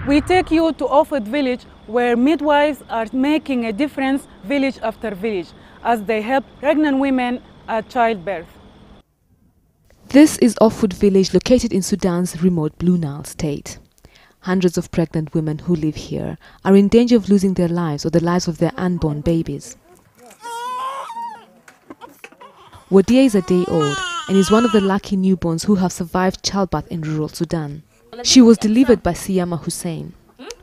We take you to Ofud Village, where midwives are making a difference village after village as they help pregnant women at childbirth. This is Ofud Village, located in Sudan's remote Blue Nile state. Hundreds of pregnant women who live here are in danger of losing their lives or the lives of their unborn babies. Wadia is a day old and is one of the lucky newborns who have survived childbirth in rural Sudan. She was delivered by Siyama Hussein.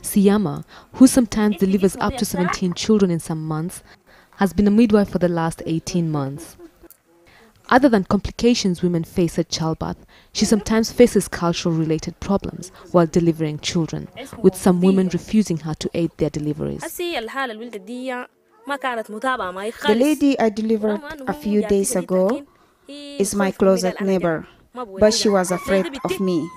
Siyama, who sometimes delivers up to 17 children in some months, has been a midwife for the last 18 months. Other than complications women face at childbirth, she sometimes faces cultural-related problems while delivering children, with some women refusing her to aid their deliveries. The lady I delivered a few days ago is my closet neighbor, but she was afraid of me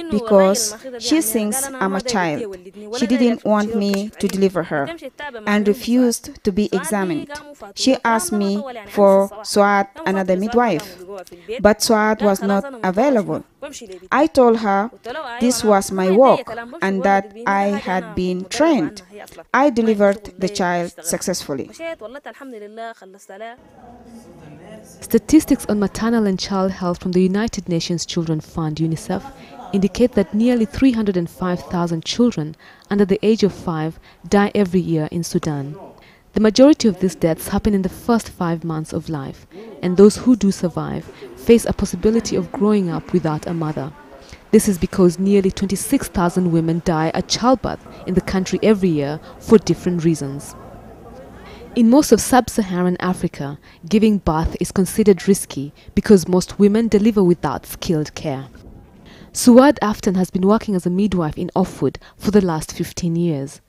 because she thinks I'm a child. She didn't want me to deliver her and refused to be examined. She asked me for Suad, another midwife, but Suad was not available. I told her this was my work and that I had been trained. I delivered the child successfully. Statistics on maternal and child health from the United Nations Children's Fund, UNICEF, indicate that nearly 305,000 children under the age of 5 die every year in Sudan. The majority of these deaths happen in the first 5 months of life, and those who do survive face a possibility of growing up without a mother. This is because nearly 26,000 women die at childbirth in the country every year for different reasons. In most of sub-Saharan Africa, giving birth is considered risky because most women deliver without skilled care. Suad Aftan has been working as a midwife in Ofud for the last 15 years.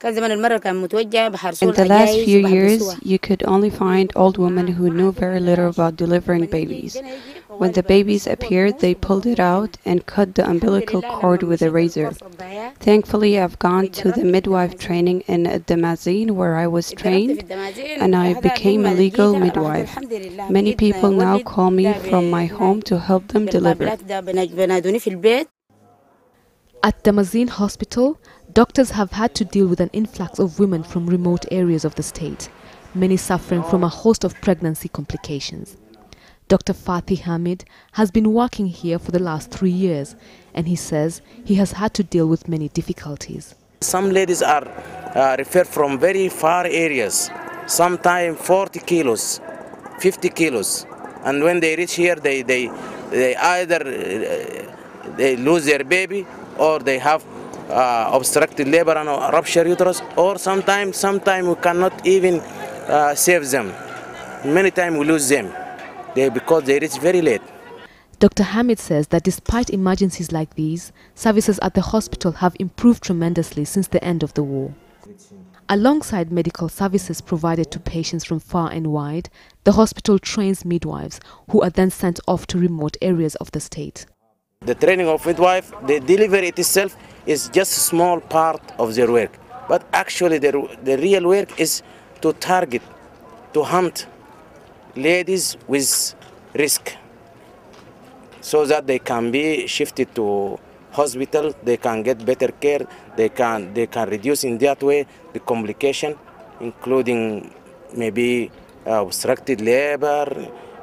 In the last few years, you could only find old women who knew very little about delivering babies. When the babies appeared, they pulled it out and cut the umbilical cord with a razor. Thankfully, I've gone to the midwife training in Damazine, where I was trained, and I became a legal midwife. Many people now call me from my home to help them deliver. At Damazine Hospital, doctors have had to deal with an influx of women from remote areas of the state, many suffering from a host of pregnancy complications. Dr. Fathi Hamid has been working here for the last 3 years, and he says he has had to deal with many difficulties. Some ladies are referred from very far areas, sometimes 40 kilos, 50 kilos. And when they reach here, they either they lose their baby, or they have obstructed labor and ruptured uterus, or sometimes we cannot even save them. Many times we lose them because they reach very late. Dr. Hamid says that despite emergencies like these, services at the hospital have improved tremendously since the end of the war. Alongside medical services provided to patients from far and wide, the hospital trains midwives who are then sent off to remote areas of the state. The training of midwife, the delivery itself is just a small part of their work. But actually the real work is to target, to hunt ladies with risk, so that they can be shifted to hospital, they can get better care, they can reduce in that way the complication, including maybe obstructed labor,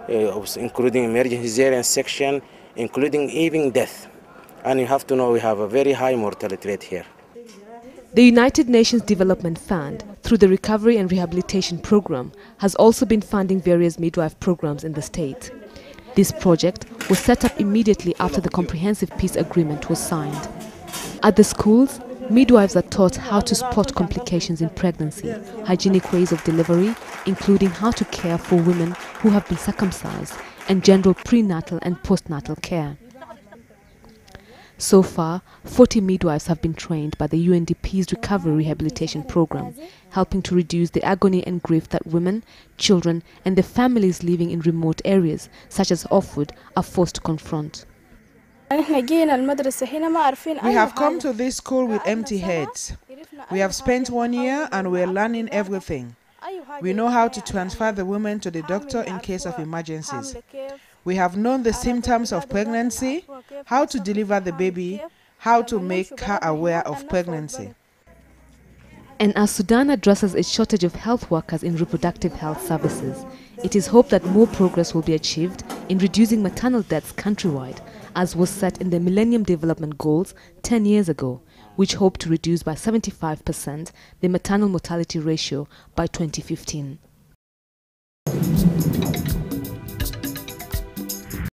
including emergency cesarean section, including even death. And you have to know we have a very high mortality rate here. The United Nations Development Fund, through the Recovery and Rehabilitation Program, has also been funding various midwife programs in the state. This project was set up immediately after the Comprehensive Peace Agreement was signed. At the schools, midwives are taught how to spot complications in pregnancy, hygienic ways of delivery, including how to care for women who have been circumcised, and general prenatal and postnatal care. So far, 40 midwives have been trained by the UNDP's Recovery Rehabilitation Program, helping to reduce the agony and grief that women, children and their families living in remote areas, such as Ofud, are forced to confront. We have come to this school with empty heads. We have spent 1 year and we are learning everything. We know how to transfer the woman to the doctor in case of emergencies. We have known the symptoms of pregnancy, how to deliver the baby, how to make her aware of pregnancy. And as Sudan addresses its shortage of health workers in reproductive health services, it is hoped that more progress will be achieved in reducing maternal deaths countrywide, as was set in the Millennium Development Goals 10 years ago, which hope to reduce by 75% the maternal mortality ratio by 2015.